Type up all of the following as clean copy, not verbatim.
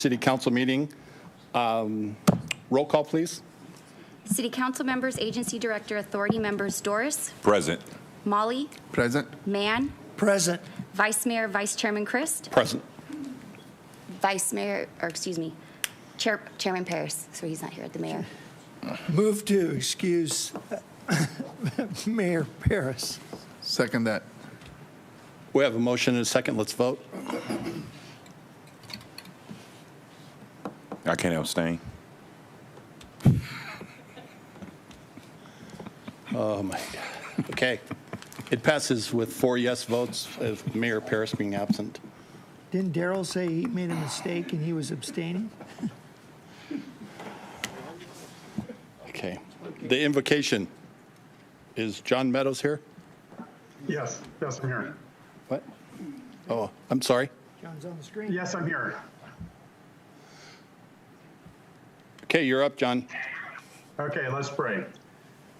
City Council meeting. Roll call, please. City Council members, Agency Director, Authority members, Doris. Present. Molly. Present. Mann. Present. Vice Mayor, Vice Chairman Christ. Present. Chairman Paris. So he's not here, the mayor. Move to excuse Mayor Paris. Second that. We have a motion and a second. Let's vote. I can't abstain. Oh, my God. Okay. It passes with 4 yes votes, Mayor Paris being absent. Didn't Darrell say he made a mistake and he was abstaining? Okay. The invocation. Is John Meadows here? Yes, I'm here. What? Oh, I'm sorry. John's on the screen. Yes, I'm here. Okay, you're up, John. Okay, let's pray.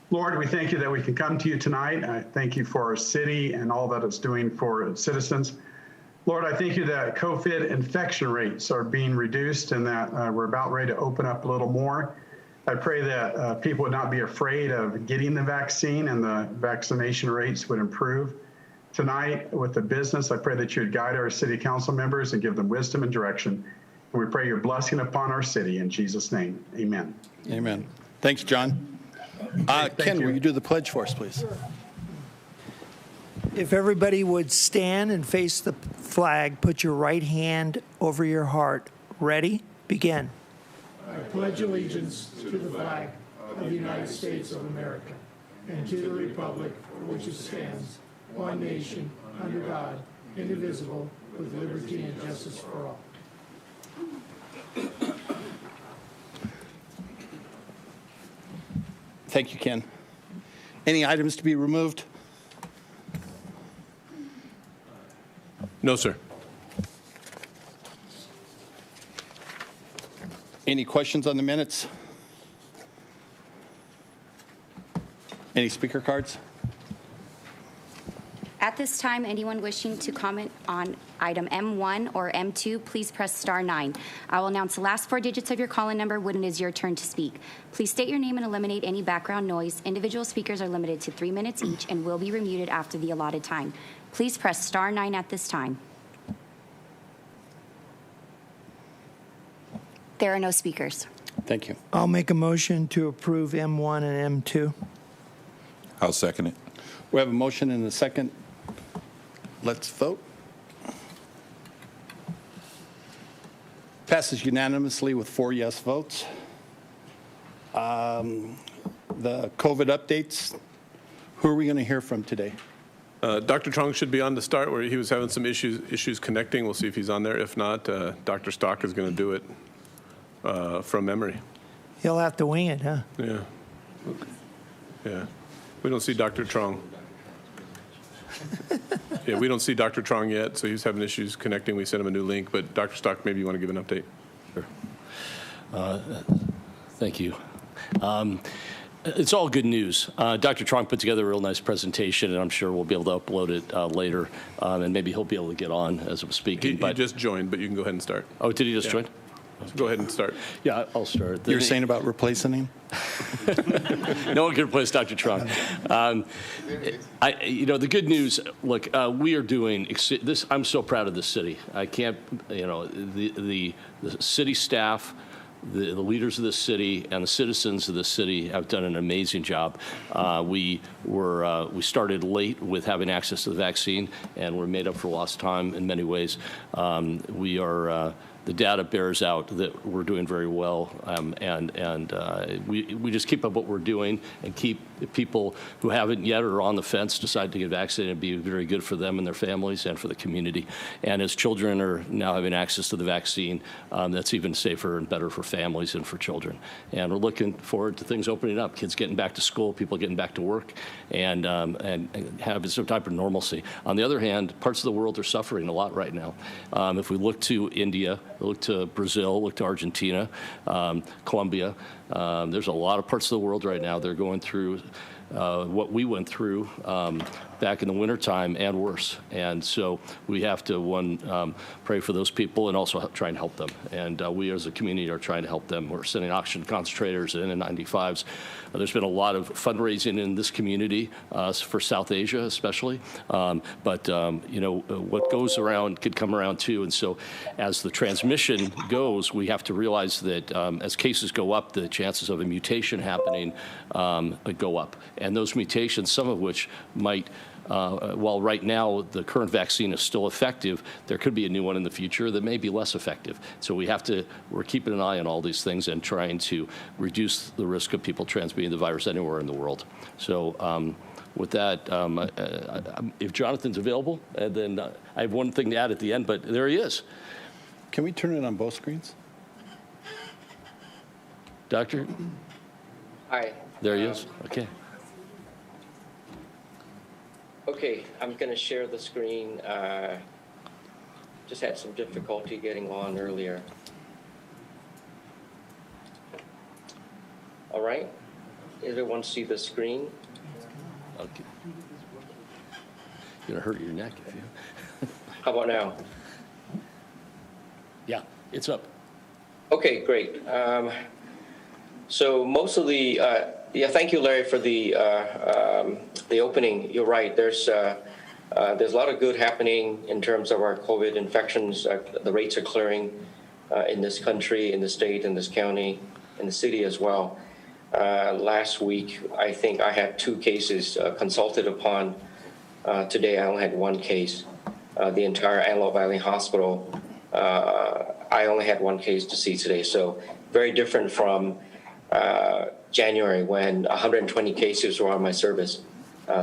Lord, we thank you that we can come to you tonight. I thank you for our city and all that it's doing for citizens. Lord, I thank you that COVID infection rates are being reduced and that we're about ready to open up a little more. I pray that people would not be afraid of getting the vaccine and the vaccination rates would improve. Tonight, with the business, I pray that you would guide our city council members and give them wisdom and direction. And we pray your blessing upon our city in Jesus' name. Amen. Amen. Thanks, John. Ken, will you do the pledge for us, please? If everybody would stand and face the flag, put your right hand over your heart. Ready? Begin. I pledge allegiance to the flag of the United States of America and to the republic for which it stands, one nation, under God, indivisible, with liberty and justice for all. Thank you, Ken. Any items to be removed? No, sir. Any questions on the minutes? Any speaker cards? At this time, anyone wishing to comment on item M1 or M2, please press star 9. I will announce the last 4 digits of your call-in number when it is your turn to speak. Please state your name and eliminate any background noise. Individual speakers are limited to 3 minutes each and will be remuted after the allotted time. Please press star 9 at this time. There are no speakers. Thank you. I'll make a motion to approve M1 and M2. I'll second it. We have a motion and a second. Let's vote. Passes unanimously with 4 yes votes. The COVID updates, who are we going to hear from today? Dr. Trong should be on to start, where he was having some issues connecting. We'll see if he's on there. If not, Dr. Stock is going to do it from memory. He'll have to wing it, huh? Yeah. Yeah. We don't see Dr. Trong. Yeah, we don't see Dr. Trong yet, so he's having issues connecting. We sent him a new link, but Dr. Stock, maybe you want to give an update. Sure. Thank you. It's all good news. Dr. Trong put together a real nice presentation, and I'm sure we'll be able to upload it later, and maybe he'll be able to get on as I'm speaking. He just joined, but you can go ahead and start. Oh, did he just join? So go ahead and start. Yeah, I'll start. You're saying about replacing him? No one can replace Dr. Trong. The good news, look, we are doing this. I'm so proud of this city. I can't, the city staff, the leaders of this city and the citizens of this city have done an amazing job. We started late with having access to the vaccine, and we're made up for lost time in many ways. The data bears out that we're doing very well, and we just keep up what we're doing and keep people who haven't yet or are on the fence decide to get vaccinated and be very good for them and their families and for the community. And as children are now having access to the vaccine, that's even safer and better for families and for children. And we're looking forward to things opening up, kids getting back to school, people getting back to work, and having some type of normalcy. On the other hand, parts of the world are suffering a lot right now. If we look to India, look to Brazil, look to Argentina, Colombia. There's a lot of parts of the world right now. They're going through what we went through back in the wintertime and worse. And so we have to, pray for those people and also try and help them. And we as a community are trying to help them. We're sending oxygen concentrators and N95s. There's been a lot of fundraising in this community for South Asia especially. But what goes around could come around too. And so as the transmission goes, we have to realize that as cases go up, the chances of a mutation happening go up. And those mutations, some of which might, while right now the current vaccine is still effective, there could be a new one in the future that may be less effective. So we're keeping an eye on all these things and trying to reduce the risk of people transmitting the virus anywhere in the world. So with that, if Jonathan's available, and then I have one thing to add at the end, but there he is. Can we turn it on both screens? Doctor? Hi. There he is. Okay. Okay, I'm going to share the screen. Just had some difficulty getting on earlier. All right. Everyone see the screen? Okay. You're going to hurt your neck if you... How about now? Yeah, it's up. Okay, great. So most of the, thank you, Larry, for the opening. You're right. There's a lot of good happening in terms of our COVID infections. The rates are clearing in this country, in the state, in this county, in the city as well. Last week, I think I had 2 cases consulted upon. Today, I only had 1 case. The entire Antelope Valley Hospital, I only had 1 case to see today. So very different from January when 120 cases were on my service.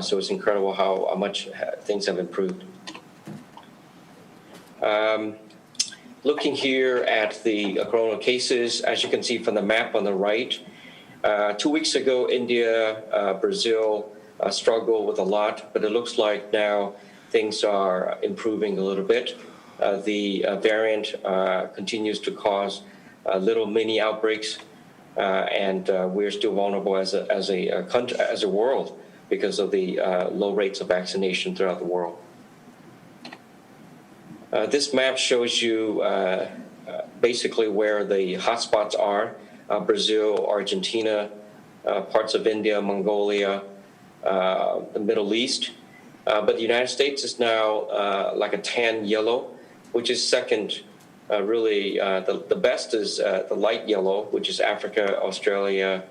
So it's incredible how much things have improved. Looking here at the corona cases, as you can see from the map on the right, 2 weeks ago, India, Brazil struggled with a lot, but it looks like now things are improving a little bit. The variant continues to cause little mini outbreaks, and we're still vulnerable as a country, as a world, because of the low rates of vaccination throughout the world. This map shows you basically where the hotspots are: Brazil, Argentina, parts of India, Mongolia, the Middle East. But the United States is now like a tan yellow, which is second. Really, the best is the light yellow, which is Africa, Australia,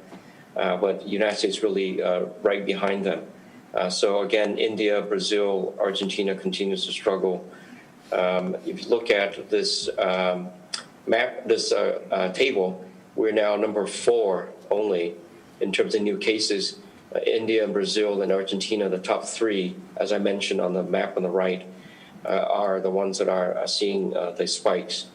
but the United States really right behind them. So again, India, Brazil, Argentina continues to struggle. If you look at this map, this table, we're now number 4 only in terms of new cases. India, Brazil, and Argentina, the top 3, as I mentioned on the map on the right, are the ones that are seeing the spikes.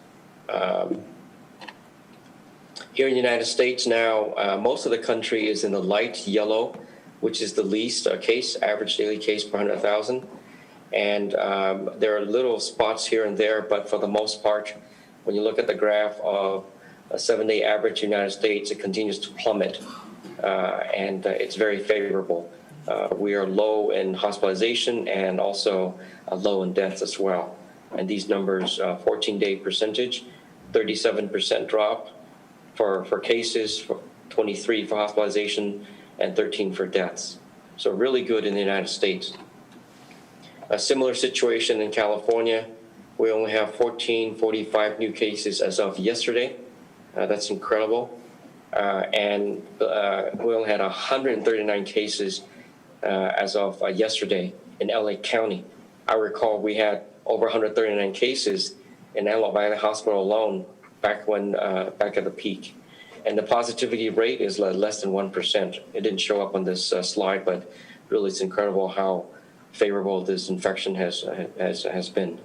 Here in the United States now, most of the country is in the light yellow, which is the least case, average daily case per 100,000. And there are little spots here and there, but for the most part, when you look at the graph of a 7-day average in the United States, it continues to plummet, and it's very favorable. We are low in hospitalization and also low in deaths as well. And these numbers, 14-day percentage, 37% drop for cases, 23 for hospitalization, and 13 for deaths. So really good in the United States. A similar situation in California. We only have 1,445 new cases as of yesterday. That's incredible. And we only had 139 cases as of yesterday in LA County. I recall we had over 139 cases in Antelope Valley Hospital alone back at the peak. And the positivity rate is less than 1%. It didn't show up on this slide, but really it's incredible how favorable this infection has been.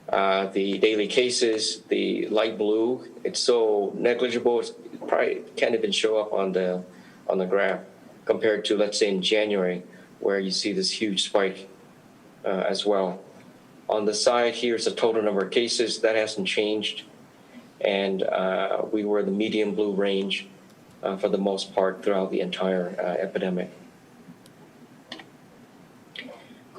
The daily cases, the light blue, it's so negligible, it probably can't even show up on the graph compared to, let's say, in January, where you see this huge spike as well. On the side, here's the total number of cases. That hasn't changed. And we were the medium blue range for the most part throughout the entire epidemic.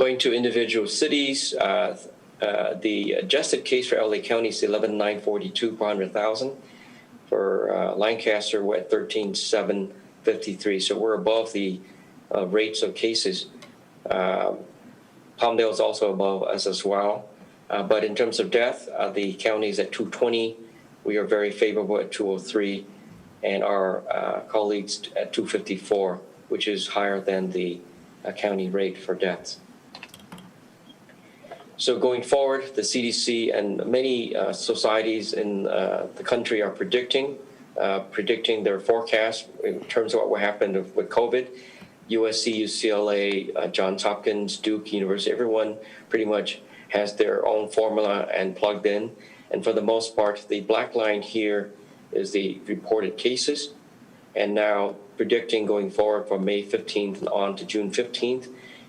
Going to individual cities, the adjusted case for LA County is 11,942 per 100,000. For Lancaster, we're at 13,753. So we're above the rates of cases. Palmdale is also above us as well. But in terms of death, the county is at 220. We are very favorable at 203, and our colleagues at 254, which is higher than the county rate for deaths. So going forward, the CDC and many societies in the country are predicting their forecast in terms of what will happen with COVID. USC, UCLA, Johns Hopkins, Duke University, everyone pretty much has their own formula and plugged in. And for the most part, the black line here is the reported cases. And now predicting going forward from May 15th on to June 15th,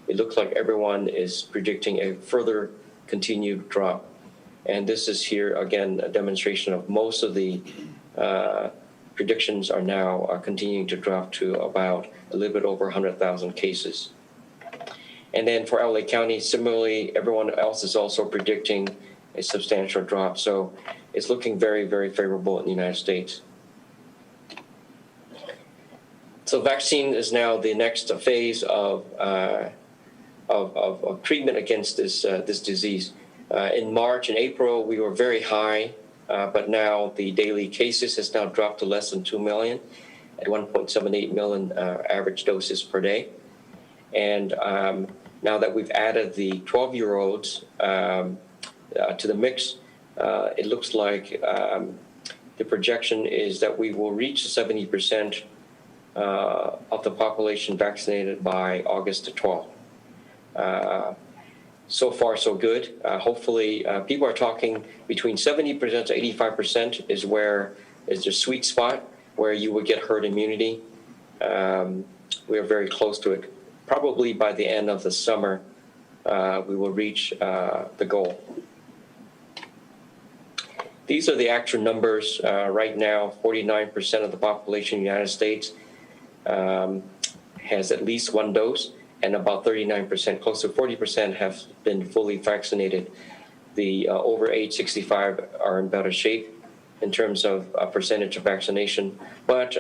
it looks like everyone is predicting a further continued drop. And this is here, again, a demonstration of most of the predictions are now continuing to drop to about a little bit over 100,000 cases. And then for LA County, similarly, everyone else is also predicting a substantial drop. So it's looking very, very favorable in the United States. So vaccine is now the next phase of treatment against this disease. In March and April, we were very high, but now the daily cases has now dropped to less than 2 million at 1.78 million average doses per day. And now that we've added the 12-year-olds to the mix, it looks like the projection is that we will reach 70% of the population vaccinated by August the 12th. So far, so good. Hopefully, people are talking between 70% to 85% is the sweet spot where you would get herd immunity. We are very close to it. Probably by the end of the summer, we will reach the goal. These are the actual numbers. Right now, 49% of the population in the United States has at least one dose, and about 39%, close to 40%, have been fully vaccinated. The over age 65 are in better shape in terms of percentage of vaccination, but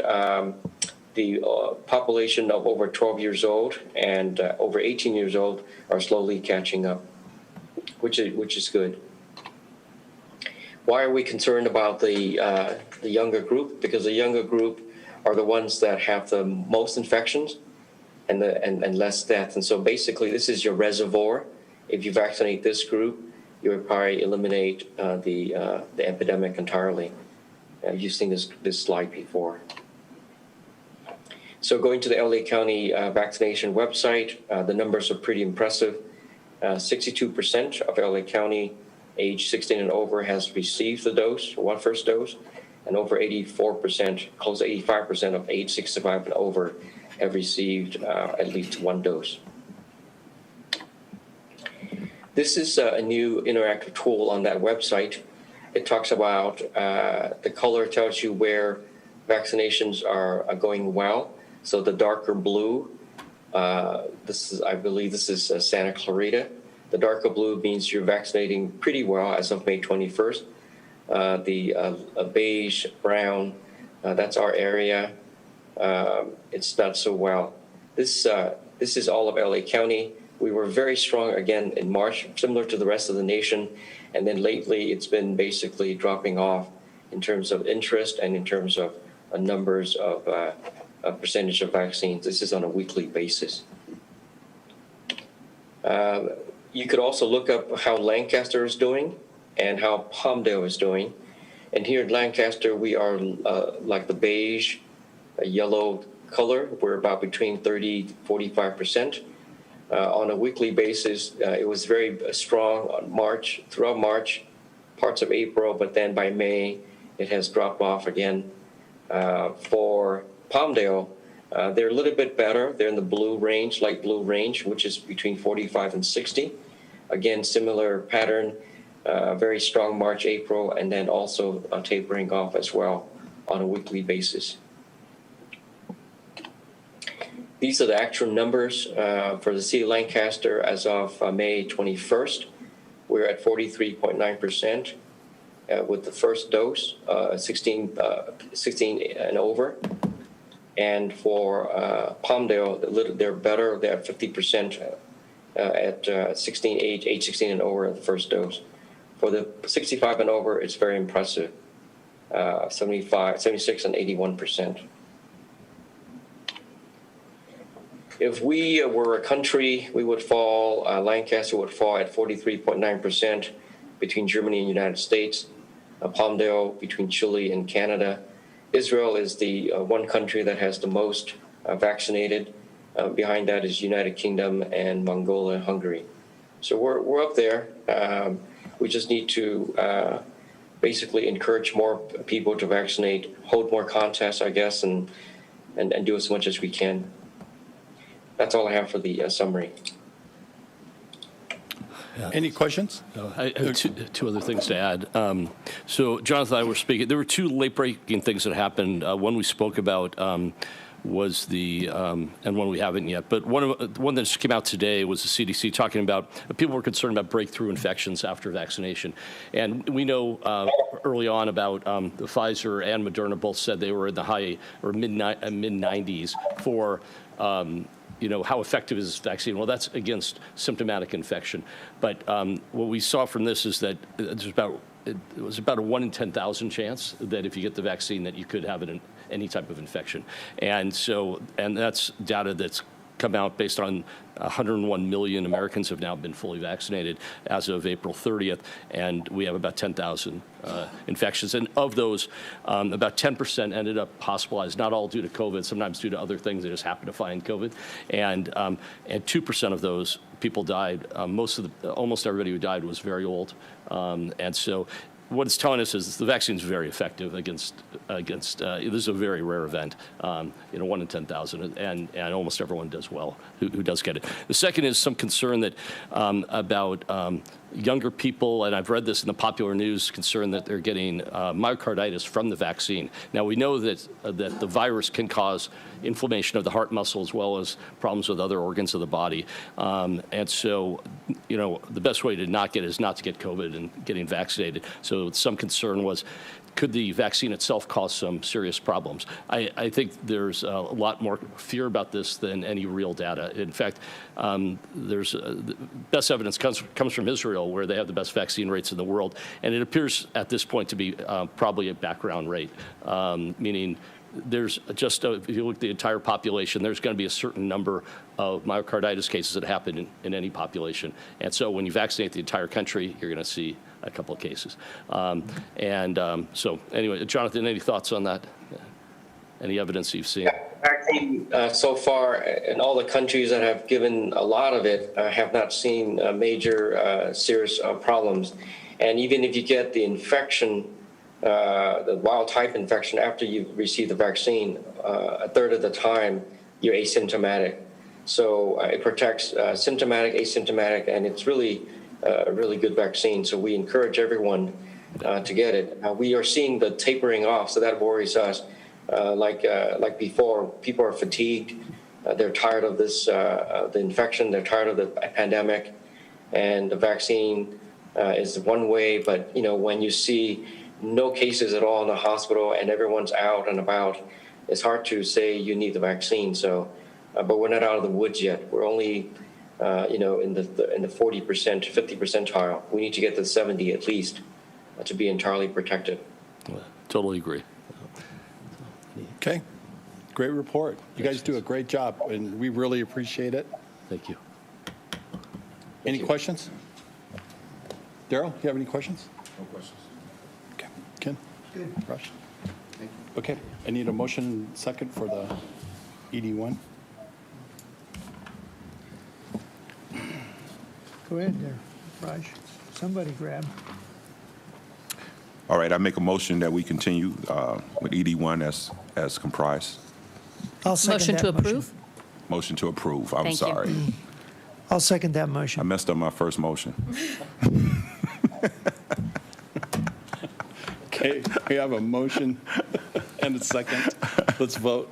the population of over 12 years old and over 18 years old are slowly catching up, which is good. Why are we concerned about the younger group? Because the younger group are the ones that have the most infections and less death. And so basically, this is your reservoir. If you vaccinate this group, you would probably eliminate the epidemic entirely. You've seen this slide before. So going to the LA County vaccination website, the numbers are pretty impressive. 62% of LA County age 16 and over has received the dose, one first dose, and over 84%, close to 85% of age 65 and over have received at least one dose. This is a new interactive tool on that website. It talks about the color tells you where vaccinations are going well. So the darker blue, I believe this is Santa Clarita. The darker blue means you're vaccinating pretty well as of May 21st. The beige brown, that's our area. It's not so well. This is all of LA County. We were very strong again in March, similar to the rest of the nation. And then lately, it's been basically dropping off in terms of interest and in terms of numbers of a percentage of vaccines. This is on a weekly basis. You could also look up how Lancaster is doing and how Palmdale is doing. And here in Lancaster, we are like the beige, yellow color. We're about between 30 to 45%. On a weekly basis, it was very strong on March, throughout March, parts of April, but then by May, it has dropped off again. For Palmdale, they're a little bit better. They're in the blue range, light blue range, which is between 45 and 60. Again, similar pattern, very strong March, April, and then also tapering off as well on a weekly basis. These are the actual numbers for the city of Lancaster as of May 21st. We're at 43.9% with the first dose, 16 and over. And for Palmdale, they're better. They're at 50% at age 16 and over at the first dose. For the 65 and over, it's very impressive, 76 and 81%. If we were a country, we would fall, Lancaster would fall at 43.9% between Germany and United States, Palmdale between Chile and Canada. Israel is the one country that has the most vaccinated. Behind that is United Kingdom and Mongolia and Hungary. So we're up there. We just need to basically encourage more people to vaccinate, hold more contests, I guess, and do as much as we can. That's all I have for the summary. Any questions? I have two other things to add. So Jonathan and I were speaking. There were two late-breaking things that happened. One we spoke about was the, and one we haven't yet, but one that just came out today was the CDC talking about, people were concerned about breakthrough infections after vaccination. And we know early on about the Pfizer and Moderna both said they were in the high or mid-90s for how effective is this vaccine? Well, that's against symptomatic infection. But what we saw from this is that it was about a 1 in 10,000 chance that if you get the vaccine that you could have any type of infection. And that's data that's come out based on 101 million Americans have now been fully vaccinated as of April 30th, and we have about 10,000 infections. And of those, about 10% ended up hospitalized, not all due to COVID, sometimes due to other things. They just happened to find COVID. And 2% of those people died. Almost everybody who died was very old. And so what it's telling us is the vaccine is very effective against this is a very rare event, 1 in 10,000, and almost everyone does well who does get it. The second is some concern that about younger people, and I've read this in the popular news, concern that they're getting myocarditis from the vaccine. Now, we know that the virus can cause inflammation of the heart muscle as well as problems with other organs of the body. And so, the best way to not get it is not to get COVID and getting vaccinated. So some concern was, could the vaccine itself cause some serious problems? I think there's a lot more fear about this than any real data. In fact, there's the best evidence comes from Israel, where they have the best vaccine rates in the world, and it appears at this point to be probably a background rate, meaning there's just, if you look at the entire population, there's going to be a certain number of myocarditis cases that happen in any population. And so when you vaccinate the entire country, you're going to see a couple of cases. So anyway, Jonathan, any thoughts on that? Any evidence you've seen? Vaccine so far in all the countries that have given a lot of it have not seen major serious problems. And even if you get the infection, the wild type infection after you receive the vaccine, a third of the time you're asymptomatic. So it protects symptomatic, asymptomatic, and it's really a really good vaccine. So we encourage everyone to get it. We are seeing the tapering off, so that worries us. Like before, people are fatigued. They're tired of this, the infection. They're tired of the pandemic, and the vaccine is one way. But when you see no cases at all in the hospital and everyone's out and about, it's hard to say you need the vaccine. So, but we're not out of the woods yet. We're only, in the 40%, 50 percentile. We need to get to 70 at least to be entirely protected. Totally agree. Okay. Great report. You guys do a great job, and we really appreciate it. Thank you. Any questions? Daryl, you have any questions? No questions. Okay. Ken? Good. Rush? Okay. I need a motion second for the ED1. Go ahead there, Raj. Somebody grab. All right, I make a motion that we continue with ED1 as comprised. I'll second Motion that to approve? Motion to approve. I'm Thank you. sorry. I'll second that I motion. messed up my first motion. Okay. We have a motion and a second. Let's vote.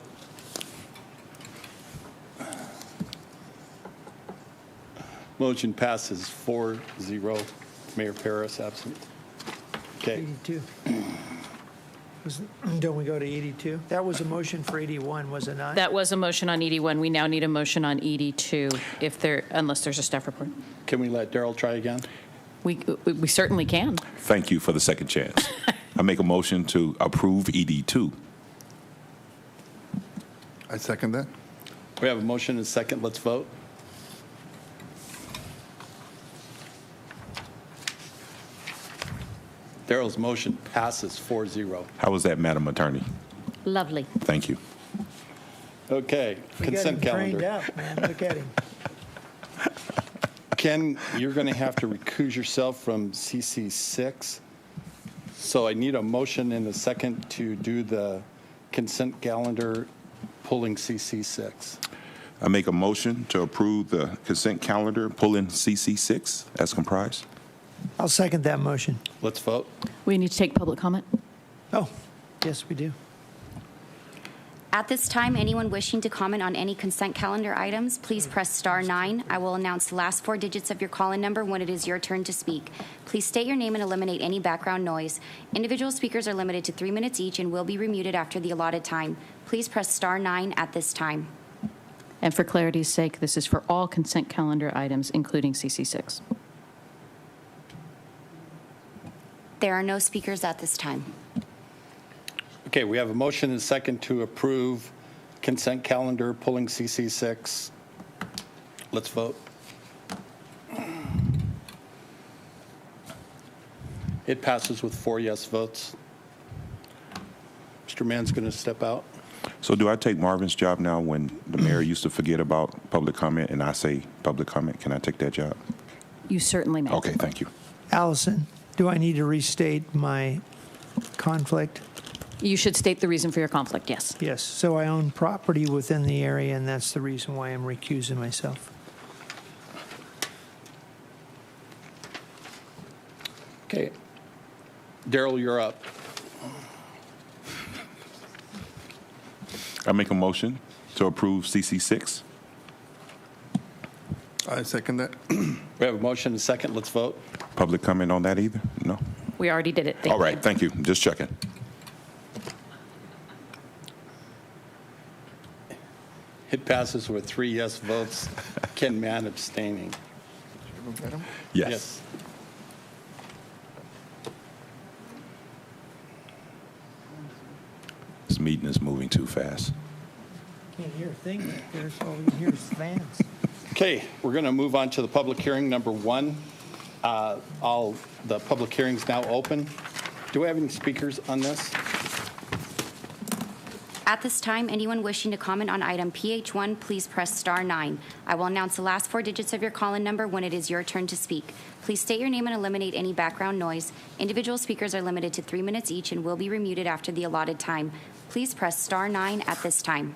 Motion passes 4-0. Mayor Paris absent. Okay. 82. Don't we go to 82? That was a motion for 81, was it not? That was a motion on 81. We now need a motion on 82, unless there's a staff report. Can we let Daryl try again? We certainly can. Thank you for the second chance. I make a motion to approve ED2. I second that. We have a motion and a second. Let's vote. Daryl's motion passes 4-0. How was that, Madam Attorney? Lovely. Thank you. Okay, We consent got him trained calendar. up, man. Look at him. Ken, you're going to have to recuse yourself from CC6. So I need a motion and a second to do the consent calendar pulling CC6. I make a motion to approve the consent calendar, pulling CC6 as comprised. I'll second that motion. Let's vote. We need to take public comment. Oh, yes, we do. At this time, anyone wishing to comment on any consent calendar items, please press star 9. I will announce the last 4 digits of your call-in number when it is your turn to speak. Please state your name and eliminate any background noise. Individual speakers are limited to 3 minutes each and will be remuted after the allotted time. Please press star 9 at this time. And for clarity's sake, this is for all consent calendar items, including CC6. There are no speakers at this time. Okay, we have a motion and a second to approve consent calendar pulling CC6. Let's vote. It passes with 4 yes votes. Mr. Mann's going to step out. So do I take Marvin's job now when the mayor used to forget about public comment and I say public comment? Can I take that job? You certainly may. Okay, thank you. Allison, do I need to restate my conflict? You should state the reason for your conflict, yes. Yes. So I own property within the area, and that's the reason why I'm recusing myself. Okay. Daryl, you're up. I make a motion to approve CC6. I second that. We have a motion and a second. Let's vote. Public comment on that either? No? We already did it. Thank All right, you. thank you. Just checking. It passes with 3 yes votes. Ken Mann abstaining. Yes. This meeting is moving too fast. Can't hear a thing back there, so all we can hear is fans. Okay, we're going to move on to the public hearing number 1. The public hearing's now open. Do we have any speakers on this? At this time, anyone wishing to comment on item PH1, please press star 9. I will announce the last 4 digits of your call-in number when it is your turn to speak. Please state your name and eliminate any background noise. Individual speakers are limited to 3 minutes each and will be remuted after the allotted time. Please press star 9 at this time.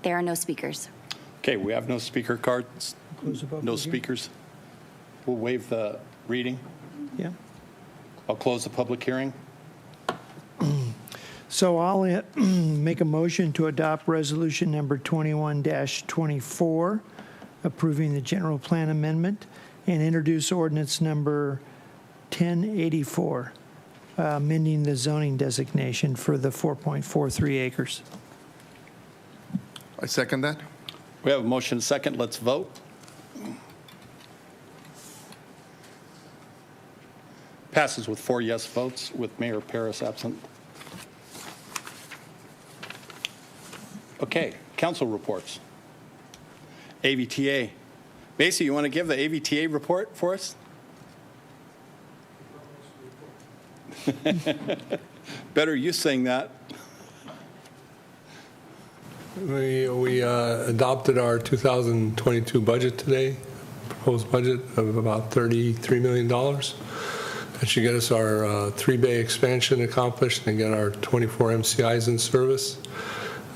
There are no speakers. Okay, we have no speaker cards, Close the public no hearing. speakers. We'll waive the reading. Yeah. I'll close the public hearing. So I'll make a motion to adopt resolution number 21-24, approving the general plan amendment, and introduce ordinance number 1084, amending the zoning designation for the 4.43 acres. I second that. We have a motion and a second. Let's vote. Passes with 4 yes votes with Mayor Paris absent. Okay, council reports. AVTA. Macy, you want to give the AVTA report for us? Better you saying that. We adopted our 2022 budget today, proposed budget of about $33 million. That should get us our 3-bay expansion accomplished and get our 24 MCIs in service.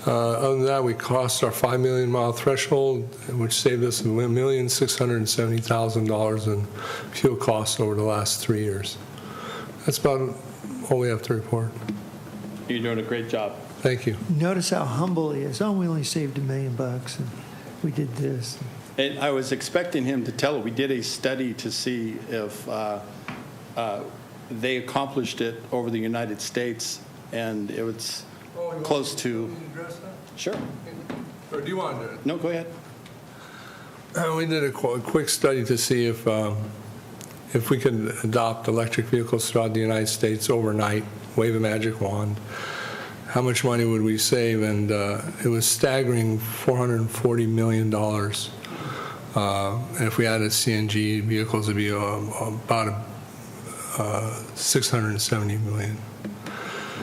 Other than that, we crossed our 5 million mile threshold, which saved us $1,670,000 in fuel costs over the last 3 years. That's about all we have to report. You're doing a great job. Thank you. Notice how humble he is. Oh, we only saved $1 million. And we did this. And I was expecting him to tell it. We did a study to see if they accomplished it over the United States, and it was close to. Sure. Or do you want to do it? No, go ahead. We did a quick study to see if we could adopt electric vehicles throughout the United States overnight, wave a magic wand, how much money would we save? And it was staggering, $440 million. And if we added CNG vehicles, it'd be about $670 million.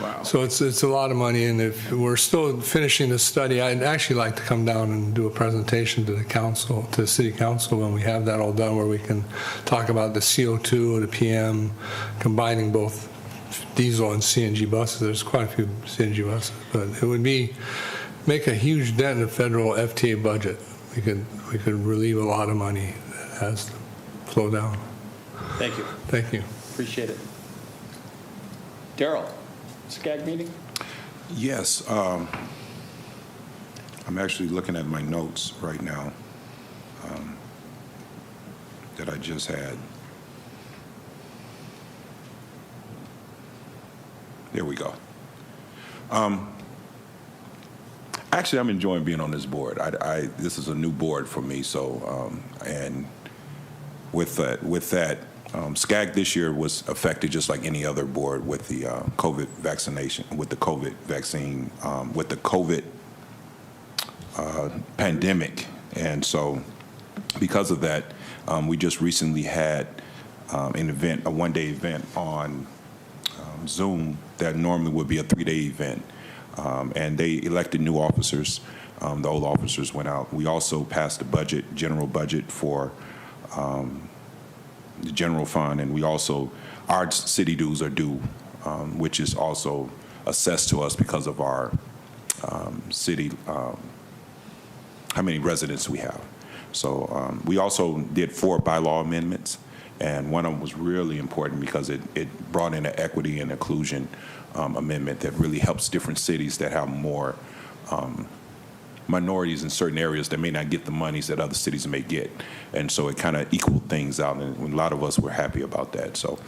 Wow. So it's a lot of money, and if we're still finishing the study, I'd actually like to come down and do a presentation to the council, to the city council, when we have that all done, where we can talk about the CO2 or the PM, combining both diesel and CNG buses. There's quite a few CNG buses, but it would make a huge dent in the federal FTA budget. We could relieve a lot of money that has to flow down. Thank you. Thank you. Appreciate it. Daryl, SCAG meeting? Yes. I'm actually looking at my notes right now that I just had. There we go. Actually, I'm enjoying being on this board. This is a new board for me, so and with that, SCAG this year was affected just like any other board with the COVID vaccination, with the COVID vaccine, with the COVID pandemic, and so because of that, we just recently had an event, a one-day event on Zoom that normally would be a 3-day event, and they elected new officers. The old officers went out. We also passed the budget, general budget for the general fund, and we also, our city dues are due, which is also assessed to us because of our city, how many residents we have. So we also did 4 bylaw amendments, and one of them was really important because it brought in an equity and inclusion amendment that really helps different cities that have more minorities in certain areas that may not get the monies that other cities may get. And so it kind of equaled things out, and a lot of us were happy about that. So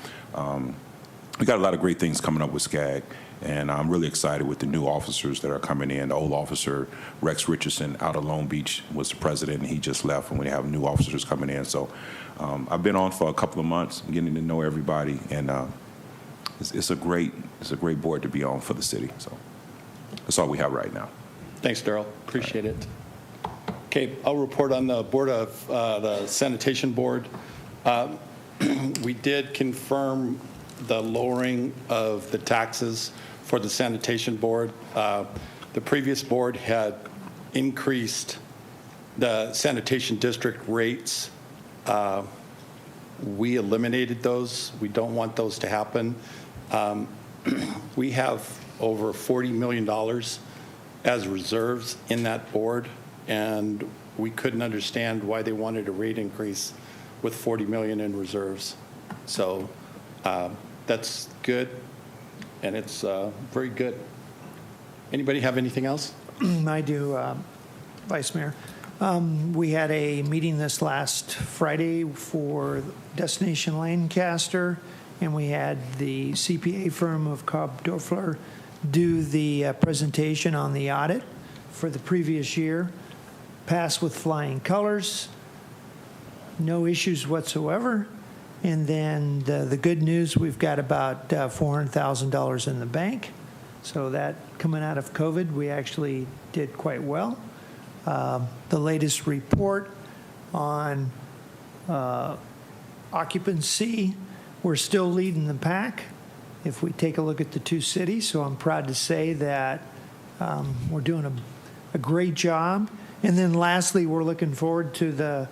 we got a lot of great things coming up with SCAG, and I'm really excited with the new officers that are coming in. The old officer, Rex Richardson, out of Long Beach, was the president, and he just left, and we have new officers coming in. So I've been on for a couple of months, getting to know everybody, and it's a great board to be on for the city. So that's all we have right now. Thanks, Daryl. Appreciate it. Okay, I'll report on the board of the sanitation board. We did confirm the lowering of the taxes for the sanitation board. The previous board had increased the sanitation district rates. We eliminated those. We don't want those to happen. We have over $40 million as reserves in that board, and we couldn't understand why they wanted a rate increase with $40 million in reserves. So that's good, and it's very good. Anybody have anything else? I do, Vice Mayor. We had a meeting this last Friday for Destination Lancaster, and we had the CPA firm of Cobb Doerfler do the presentation on the audit for the previous year. Passed with flying colors, no issues whatsoever. And then the good news, we've got about $400,000 in the bank. So that coming out of COVID, we actually did quite well. The latest report on occupancy, we're still leading the pack if we take a look at the 2 cities. So I'm proud to say that we're doing a great job. And then lastly, we're looking forward to the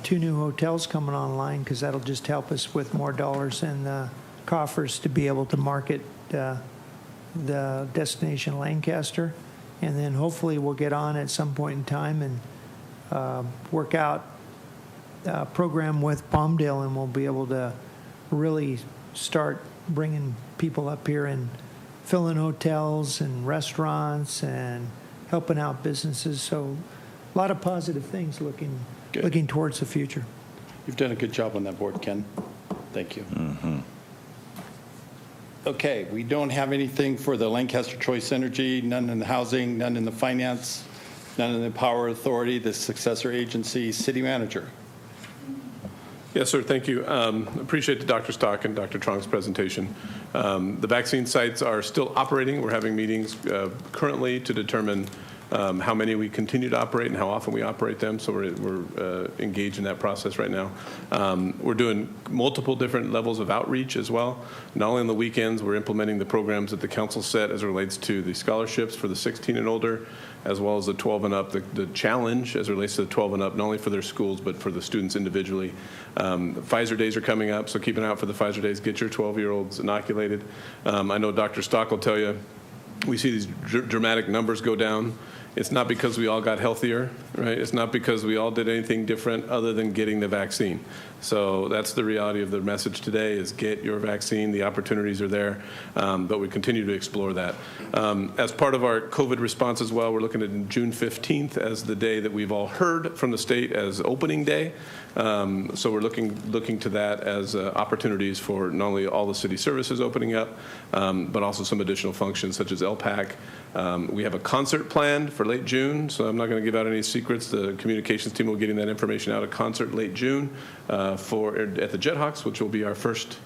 2 new hotels coming online, because that'll just help us with more dollars in the coffers to be able to market the Destination Lancaster. And then hopefully we'll get on at some point in time and work out a program with Palmdale, and we'll be able to really start bringing people up here and filling hotels and restaurants and helping out businesses. So a lot of positive things looking Good. towards the future. You've done a good job on that board, Ken. Thank you. Okay, we don't have anything for the Lancaster Choice Energy, none in the housing, none in the finance, none in the Power Authority, the successor agency, city manager. Yes, sir. Thank you. Appreciate the Dr. Stock and Dr. Truong's presentation. The vaccine sites are still operating. We're having meetings currently to determine how many we continue to operate and how often we operate them. So we're engaged in that process right now. We're doing multiple different levels of outreach as well. Not only on the weekends, we're implementing the programs that the council set as it relates to the scholarships for the 16 and older, as well as the 12 and up, the challenge as it relates to the 12 and up, not only for their schools, but for the students individually. Pfizer days are coming up, so keep an eye out for the Pfizer days. Get your 12-year-olds inoculated. I know Dr. Stock will tell you, we see these dramatic numbers go down. It's not because we all got healthier, right? It's not because we all did anything different other than getting the vaccine. So that's the reality of the message today is get your vaccine. The opportunities are there, but we continue to explore that. As part of our COVID response as well, we're looking at June 15th as the day that we've all heard from the state as opening day. So we're looking to that as opportunities for not only all the city services opening up, but also some additional functions such as LPAC. We have a concert planned for late June, so I'm not going to give out any secrets. The communications team will be getting that information out. A concert late June at the Jethawks, which will be our first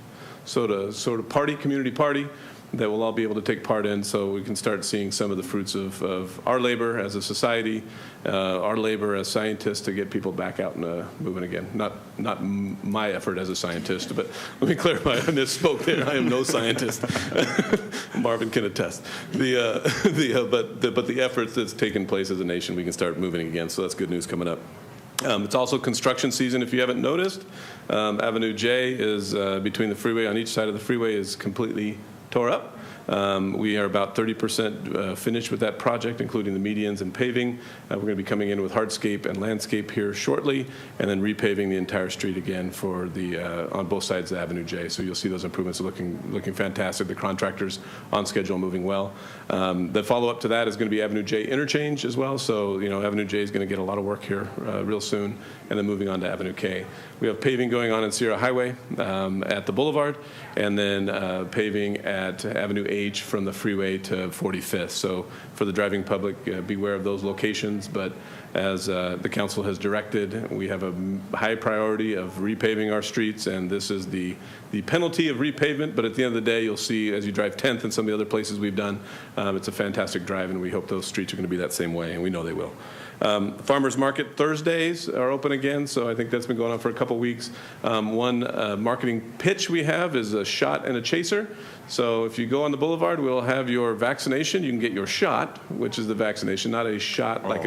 sort of party, community party that we'll all be able to take part in, so we can start seeing some of the fruits of our labor as a society, our labor as scientists to get people back out and moving again. Not my effort as a scientist, but let me clarify. I misspoke there. I am no scientist. Marvin can attest. But the efforts that's taken place as a nation, we can start moving again. So that's good news coming up. It's also construction season, if you haven't noticed. Avenue J is between the freeway. On each side of the freeway is completely tore up. We are about 30% finished with that project, including the medians and paving. We're going to be coming in with hardscape and landscape here shortly, and then repaving the entire street again for the on both sides of Avenue J. So you'll see those improvements are looking fantastic. The contractors on schedule, moving well. The follow-up to that is going to be Avenue J Interchange as well. So Avenue J is going to get a lot of work here real soon, and then moving on to Avenue K. We have paving going on in Sierra Highway at the Boulevard, and then paving at Avenue H from the freeway to 45th. So for the driving public, beware of those locations. But as the council has directed, we have a high priority of repaving our streets, and this is the penalty of repavement. But at the end of the day, you'll see as you drive 10th and some of the other places we've done, it's a fantastic drive, and we hope those streets are going to be that same way, and we know they will. Farmers Market Thursdays are open again, so I think that's been going on for a couple weeks. One marketing pitch we have is a shot and a chaser. So if you go on the Boulevard, we'll have your vaccination. You can get your shot, which is the vaccination, not a shot not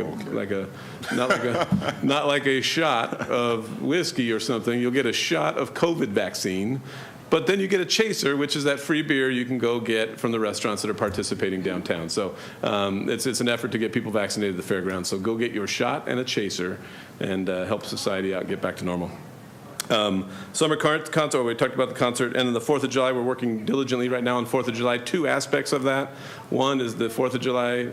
like a shot of whiskey or something. You'll get a shot of COVID vaccine. But then you get a chaser, which is that free beer you can go get from the restaurants that are participating downtown. So it's an effort to get people vaccinated at the fairgrounds. So go get your shot and a chaser and help society out, get back to normal. Summer concert, we talked about the concert, and then the 4th of July, we're working diligently right now on 4th of July. Two aspects of that. One is the 4th of July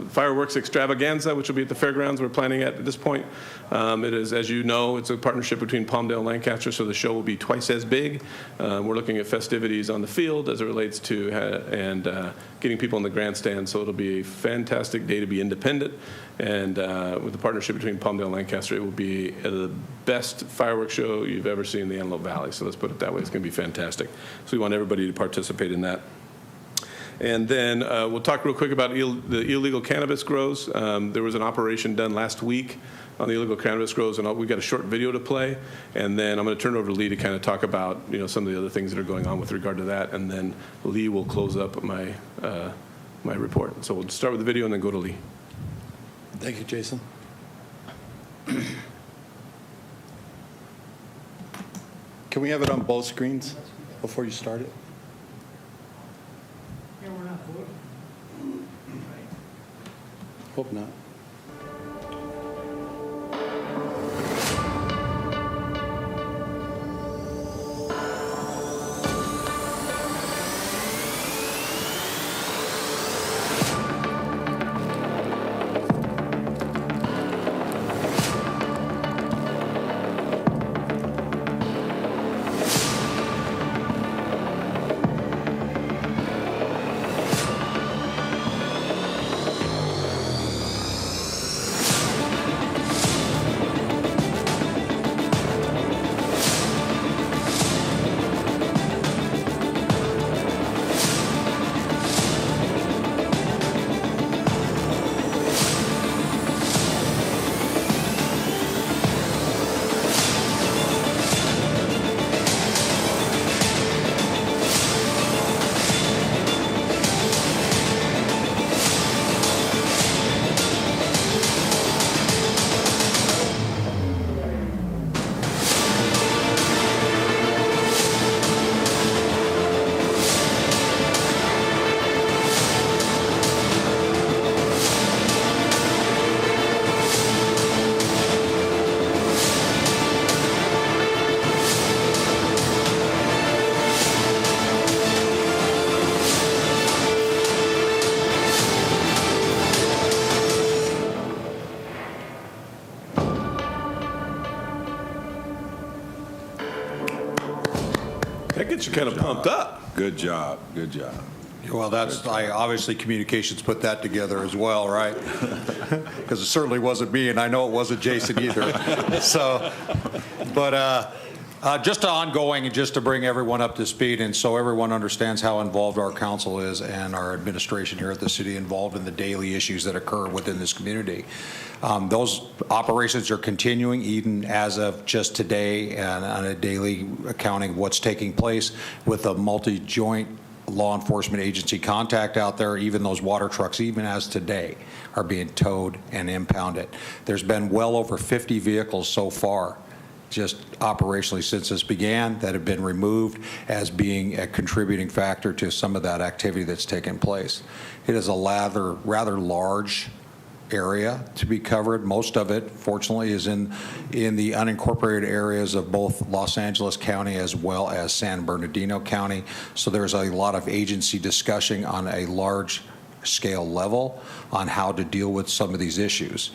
fireworks extravaganza, which will be at the fairgrounds we're planning at this point. It is, as you know, it's a partnership between Palmdale and Lancaster, so the show will be twice as big. We're looking at festivities on the field as it relates to getting people in the grandstand, so it'll be a fantastic day to be independent. And with the partnership between Palmdale and Lancaster, it will be the best fireworks show you've ever seen in the Antelope Valley. So let's put it that way. It's going to be fantastic. So we want everybody to participate in that. And then we'll talk real quick about the illegal cannabis grows. There was an operation done last week on the illegal cannabis grows, and we've got a short video to play. And then I'm going to turn it over to Lee to kind of talk about some of the other things that are going on with regard to that. And then Lee will close up my report. So we'll start with the video and then go to Lee. Thank you, Jason. Can we have it on both screens before you start it? Yeah, we're not voting. Hope not. That gets you kind of pumped up. Good job. Good job. Well, obviously communications put that together as well, right? Because it certainly wasn't me, and I know it wasn't Jason either. So, but just ongoing, and just to bring everyone up to speed, and so everyone understands how involved our council is and our administration here at the city involved in the daily issues that occur within this community. Those operations are continuing even as of just today, and on a daily accounting of what's taking place with a multi-joint law enforcement agency contact out there. Even those water trucks, even as today, are being towed and impounded. There's been well over 50 vehicles so far, just operationally since this began, that have been removed as being a contributing factor to some of that activity that's taken place. It is a rather large area to be covered. Most of it, fortunately, is in the unincorporated areas of both Los Angeles County as well as San Bernardino County. So there's a lot of agency discussion on a large scale level on how to deal with some of these issues.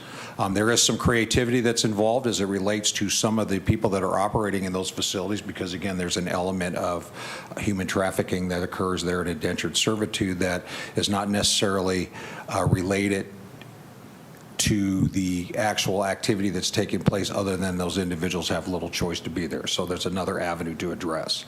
There is some creativity that's involved as it relates to some of the people that are operating in those facilities, because again, there's an element of human trafficking that occurs there in indentured servitude that is not necessarily related to the actual activity that's taking place, other than those individuals have little choice to be there. So there's another avenue to address.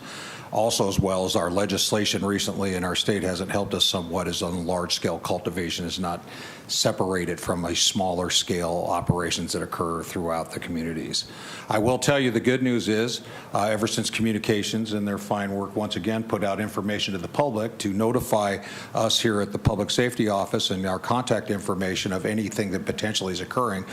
Also, as well as our legislation recently in our state hasn't helped us somewhat, is on large-scale cultivation is not separated from a smaller scale operations that occur throughout the communities. I will tell you the good news is, ever since communications and their fine work once again put out information to the public to notify us here at the Public Safety Office and our contact information of anything that potentially is occurring,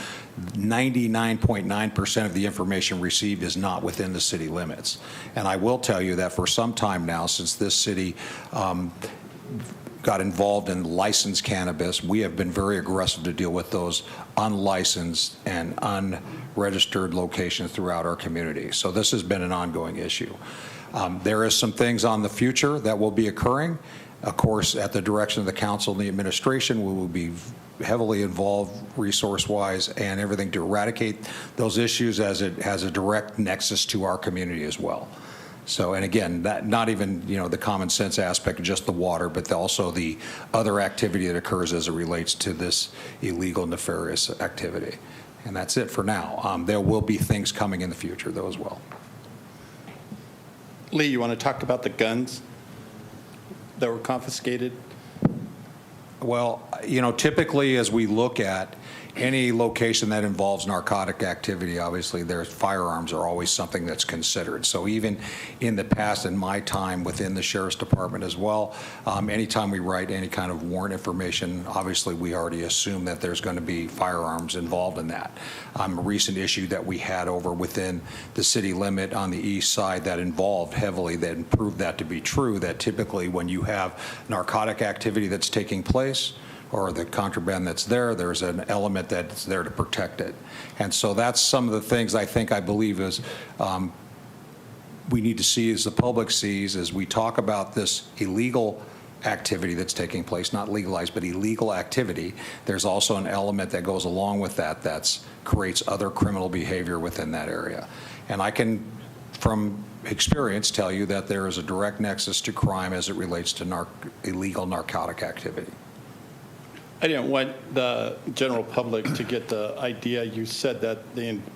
99.9% of the information received is not within the city limits. And I will tell you that for some time now, since this city got involved in licensed cannabis, we have been very aggressive to deal with those unlicensed and unregistered locations throughout our community. So this has been an ongoing issue. There is some things on the future that will be occurring. Of course, at the direction of the council and the administration, we will be heavily involved resource-wise and everything to eradicate those issues, as it has a direct nexus to our community as well. So, and again, that not even, the common sense aspect of just the water, but also the other activity that occurs as it relates to this illegal, nefarious activity. And that's it for now. There will be things coming in the future, though, as well. Lee, you want to talk about the guns that were confiscated? Well, typically as we look at any location that involves narcotic activity, obviously their firearms are always something that's considered. So even in the past, in my time within the Sheriff's Department as well, anytime we write any kind of warrant information, obviously we already assume that there's going to be firearms involved in that. A recent issue that we had over within the city limit on the east side that involved heavily, that proved that to be true, that typically when you have narcotic activity that's taking place, or the contraband that's there, there's an element that's there to protect it. And so that's some of the things I believe is we need to see, as the public sees, as we talk about this illegal activity that's taking place, not legalized, but illegal activity. There's also an element that goes along with that that creates other criminal behavior within that area. And I can, from experience, tell you that there is a direct nexus to crime as it relates to illegal narcotic activity. I didn't want the general public to get the idea. You said that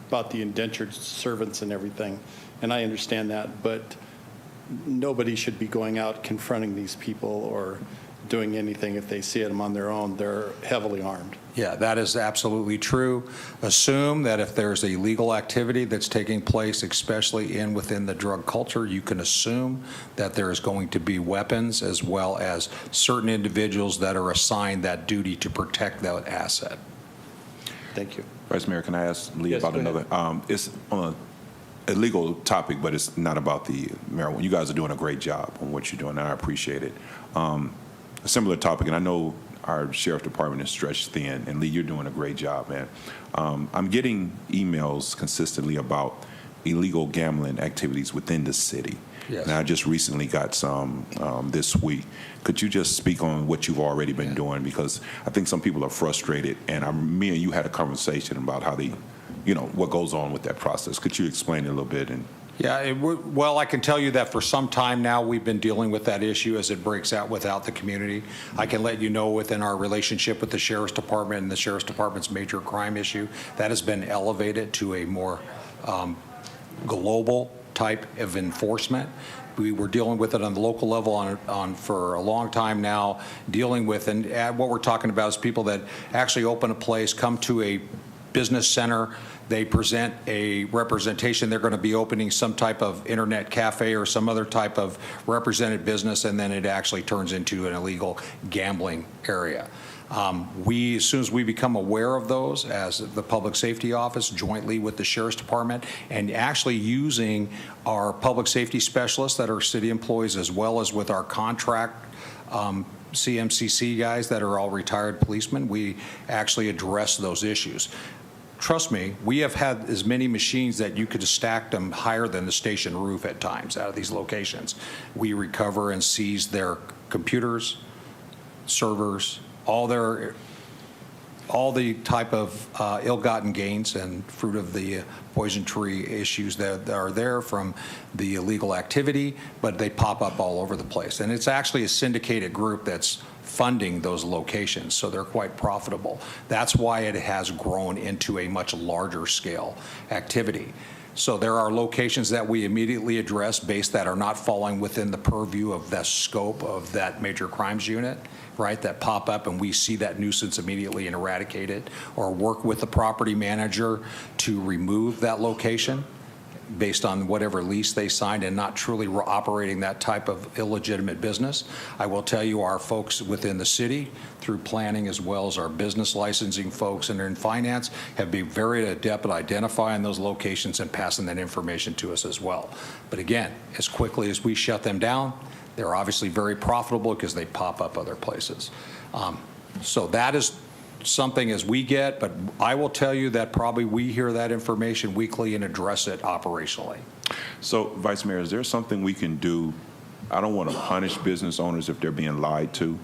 about the indentured servants and everything, and I understand that, but nobody should be going out confronting these people or doing anything if they see them on their own. They're heavily armed. Yeah, that is absolutely true. Assume that if there's illegal activity that's taking place, especially within the drug culture, you can assume that there is going to be weapons, as well as certain individuals that are assigned that duty to protect that asset. Thank you. Vice Mayor, can I ask Lee Yes, about go another? It's on a legal topic, but it's not about the marijuana. You guys are doing a great job on what you're doing, and I appreciate it. A similar topic, and I know our sheriff department is stretched thin, and Lee, you're doing a great job, man. I'm getting emails consistently about illegal gambling activities within the city. Yes. And I just recently got some this week. Could you just speak on what you've already been doing? Because I think some people are frustrated, and me and you had a conversation about how they, what goes on with that process. Could you explain it a little bit? And Yeah, well, I can tell you that for some time now, we've been dealing with that issue as it breaks out without the community. I can let you know within our relationship with the Sheriff's Department and the Sheriff's Department's major crime issue, that has been elevated to a more global type of enforcement. We were dealing with it on the local level on for a long time now, dealing with, and what we're talking about is people that actually open a place, come to a business center, they present a representation they're going to be opening some type of internet cafe or some other type of represented business, and then it actually turns into an illegal gambling area. As soon as we become aware of those as the Public Safety Office, jointly with the Sheriff's Department, and actually using our public safety specialists that are city employees, as well as with our contract CMCC guys that are all retired policemen, we actually address those issues. Trust me, we have had as many machines that you could have stacked them higher than the station roof at times out of these locations. We recover and seize their computers, servers, all the type of ill-gotten gains and fruit of the poison tree issues that are there from the illegal activity, but they pop up all over the place. And it's actually a syndicated group that's funding those locations, so they're quite profitable. That's why it has grown into a much larger scale activity. So there are locations that we immediately address based that are not falling within the purview of the scope of that major crimes unit, right, that pop up, and we see that nuisance immediately and eradicate it, or work with the property manager to remove that location based on whatever lease they signed and not truly operating that type of illegitimate business. I will tell you, our folks within the city, through planning as well as our business licensing folks and in finance, have been very adept at identifying those locations and passing that information to us as well. But again, as quickly as we shut them down, they're obviously very profitable because they pop up other places. So that is something as we get, but I will tell you that probably we hear that information weekly and address it operationally. So, Vice Mayor, is there something we can do? I don't want to punish business owners if they're being lied to,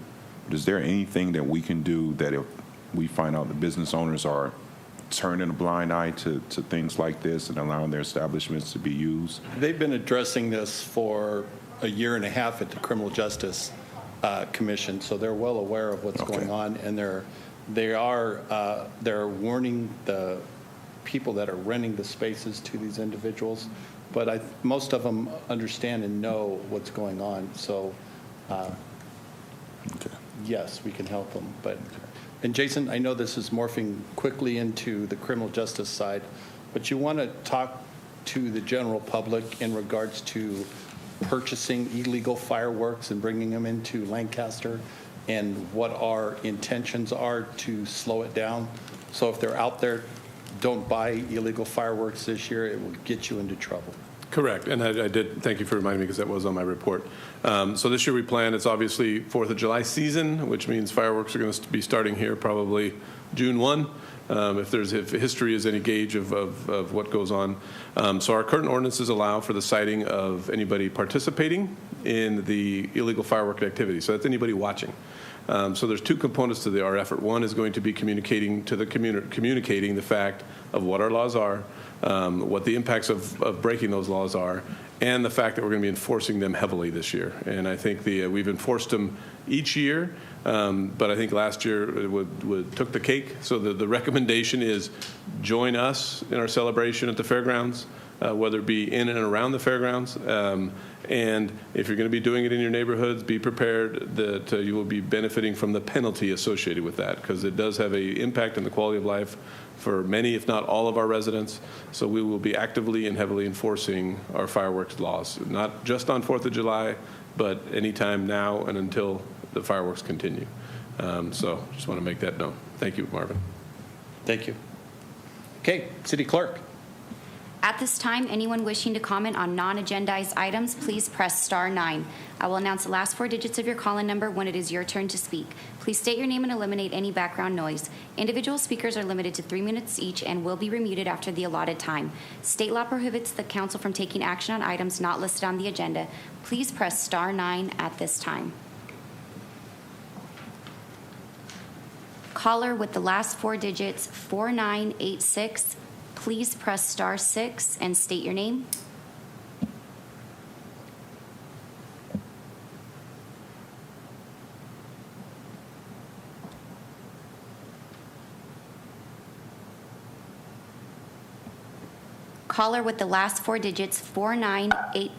but is there anything that we can do that if we find out the business owners are turning a blind eye to things like this and allowing their establishments to be used? They've been addressing this for a year and a half at the Criminal Justice Commission, so they're well aware of what's going on, and they're warning the people that are renting the spaces to these individuals, but most of them understand and know what's going on. So, yes, we can help them. And Jason, I know this is morphing quickly into the criminal justice side, but you want to talk to the general public in regards to purchasing illegal fireworks and bringing them into Lancaster, and what our intentions are to slow it down. So if they're out there, don't buy illegal fireworks this year. It will get you into trouble. Correct, and I did, thank you for reminding me because that was on my report. So this year we plan, it's obviously 4th of July season, which means fireworks are going to be starting here probably June 1. If history is any gauge of what goes on. So our current ordinances allow for the citing of anybody participating in the illegal firework activity. So that's anybody watching. So there's two components to our effort. One is going to be communicating to the communicating the fact of what our laws are, what the impacts of breaking those laws are, and the fact that we're going to be enforcing them heavily this year. And I think we've enforced them each year, but I think last year it took the cake. So the recommendation is join us in our celebration at the fairgrounds, whether it be in and around the fairgrounds. And if you're going to be doing it in your neighborhoods, be prepared that you will be benefiting from the penalty associated with that, because it does have an impact on the quality of life for many, if not all, of our residents. So we will be actively and heavily enforcing our fireworks laws, not just on 4th of July, but anytime now and until the fireworks continue. So just want to make that known. Thank you, Marvin. Thank you. Okay, City Clerk. At this time, anyone wishing to comment on non-agendized items, please press star 9. I will announce the last 4 digits of your call-in number when it is your turn to speak. Please state your name and eliminate any background noise. Individual speakers are limited to 3 minutes each and will be remuted after the allotted time. State law prohibits the council from taking action on items not listed on the agenda. Please press star 9 at this time. Caller with the last 4 digits, 4986. Please press star 6 and state your name. Caller with the last four digits, 498.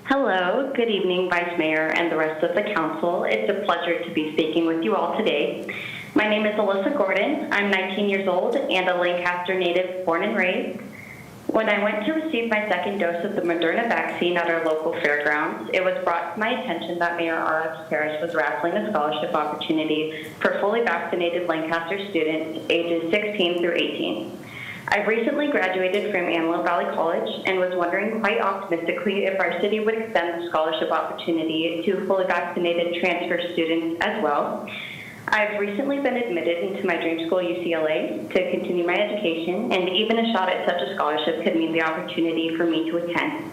Hello, good evening, Vice Mayor and the rest of the council. It's a pleasure to be speaking with you all today. My name is Alyssa Gordon. I'm 19 years old and a Lancaster native, born and raised. When I went to receive my second dose of the Moderna vaccine at our local fairgrounds, it was brought to my attention that Mayor R.F. Parrish was raffling a scholarship opportunity for fully vaccinated Lancaster students ages 16 through 18. I've recently graduated from Antelope Valley College and was wondering quite optimistically if our city would extend the scholarship opportunity to fully vaccinated transfer students as well. I've recently been admitted into my dream school, UCLA, to continue my education, and even a shot at such a scholarship could mean the opportunity for me to attend.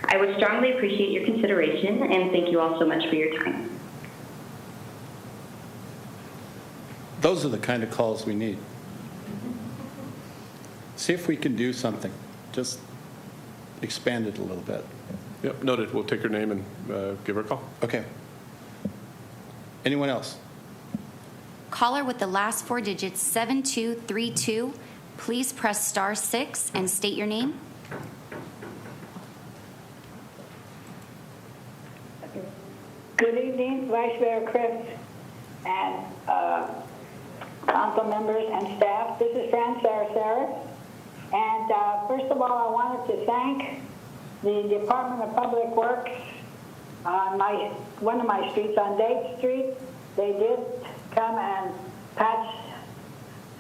I would strongly appreciate your consideration, and thank you all so much for your time. Those are the kind of calls we need. See if we can do something. Just expand it a little bit. Yep, noted. We'll take her name and give her a call. Okay. Anyone else? Caller with the last four digits, 7232. Please press star 6 and state your name. Good evening, Vice Mayor Chris and council members and staff. This is Fran Sarasara. And first of all, I wanted to thank the Department of Public Works on one of my streets on Date Street. They did come and patch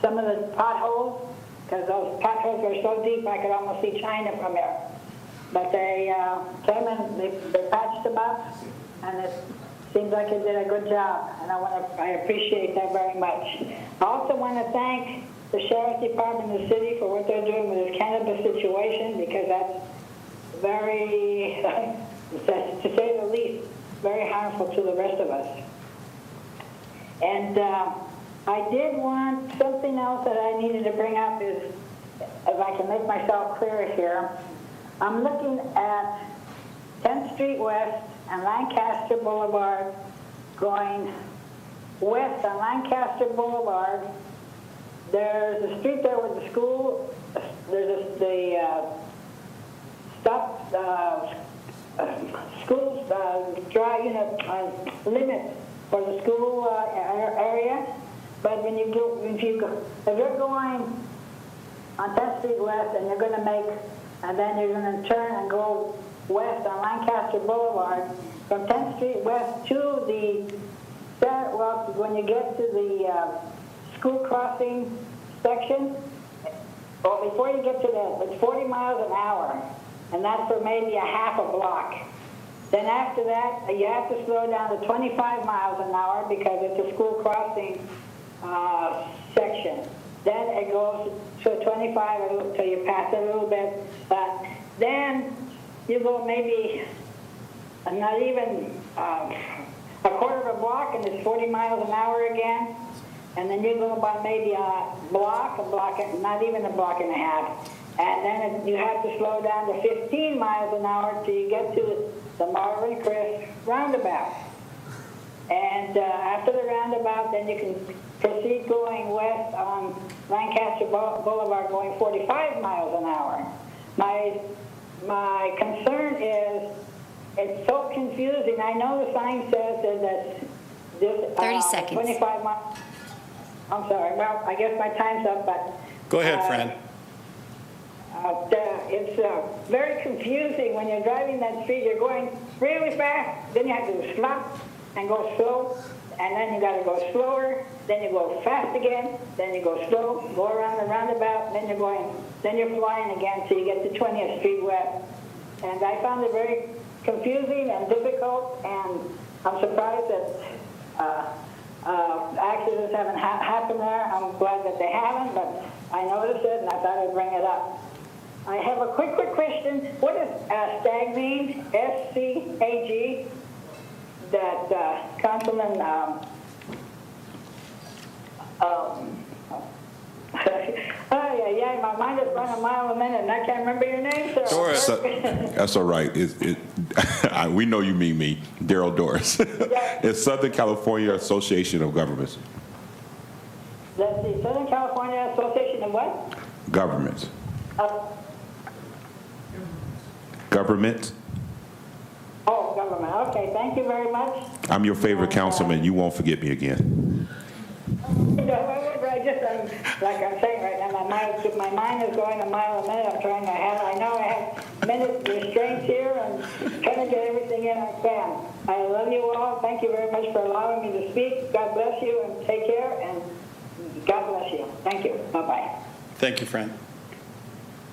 some of the potholes because those potholes were so deep I could almost see China from here. But they came and they patched them up, and it seems like they did a good job, and I appreciate that very much. I also want to thank the Sheriff's Department of the city for what they're doing with this cannabis situation, because that's very, to say the least, very harmful to the rest of us. And I did want something else that I needed to bring up is, if I can make myself clear here, I'm looking at 10th Street West and Lancaster Boulevard going west on Lancaster Boulevard. There's a street there with the school. There's the school's limit for the school area. But when if you're going on 10th Street West and you're going to make, and then you're going to turn and go west on Lancaster Boulevard, from 10th Street West to the center, well, when you get to the school crossing section, or before you get to that, it's 40 miles an hour, and that's for maybe a half a block. Then after that, you have to slow down to 25 miles an hour because it's a school crossing section. Then it goes to 25 until you pass it a little bit. Then you go maybe not even a quarter of a block, and it's 40 miles an hour again. And then you go by maybe a block, not even a block and a half. And then you have to slow down to 15 miles an hour till you get to the Marvin Chris roundabout. And after the roundabout, then you can proceed going west on Lancaster Boulevard going 45 miles an hour. My concern is it's so confusing. I know the sign says that this 30 seconds. 25 miles. I'm sorry. Well, I guess my time's up, but Go ahead, Fran. It's very confusing when you're driving that street. You're going really fast, then you have to stop and go slow, and then you got to go slower. Then you go fast again. Then you go slow, go around the roundabout. Then you're flying again till you get to 20th Street West. And I found it very confusing and difficult, and I'm surprised that accidents haven't happened there. I'm glad that they haven't, but I noticed it, and I thought I'd bring it up. I have a quick question. What does SCAG mean? S-C-A-G? That Councilman my mind is running a mile a minute, and I can't remember your name, sir. Doris. That's all right. We know you mean me, Daryl Doris. It's Southern California Association of Governments. That's the Southern California Association of what? Government. Government. Oh, government. Okay, thank you very much. I'm your favorite councilman. You won't forget me again. Like I'm saying right now, my mind is going a mile a minute. I know I have minute restraints here and trying to get everything in I can. I love you all. Thank you very much for allowing me to speak. God bless you and take care, and God bless you. Thank you. Bye-bye. Thank you, Fran.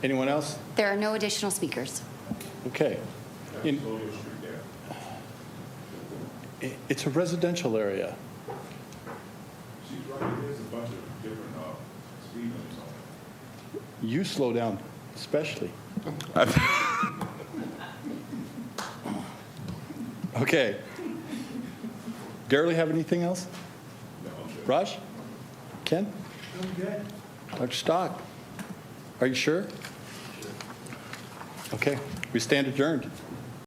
Anyone else? There are no additional speakers. Okay. It's a residential area. She's right. There's a bunch of different speed limits on it. You slow down, especially. Okay. Darrell, have anything else? No, I'm good. Raj? Ken? I'm good. Dr. Stock? Are you sure? Okay. We stand adjourned.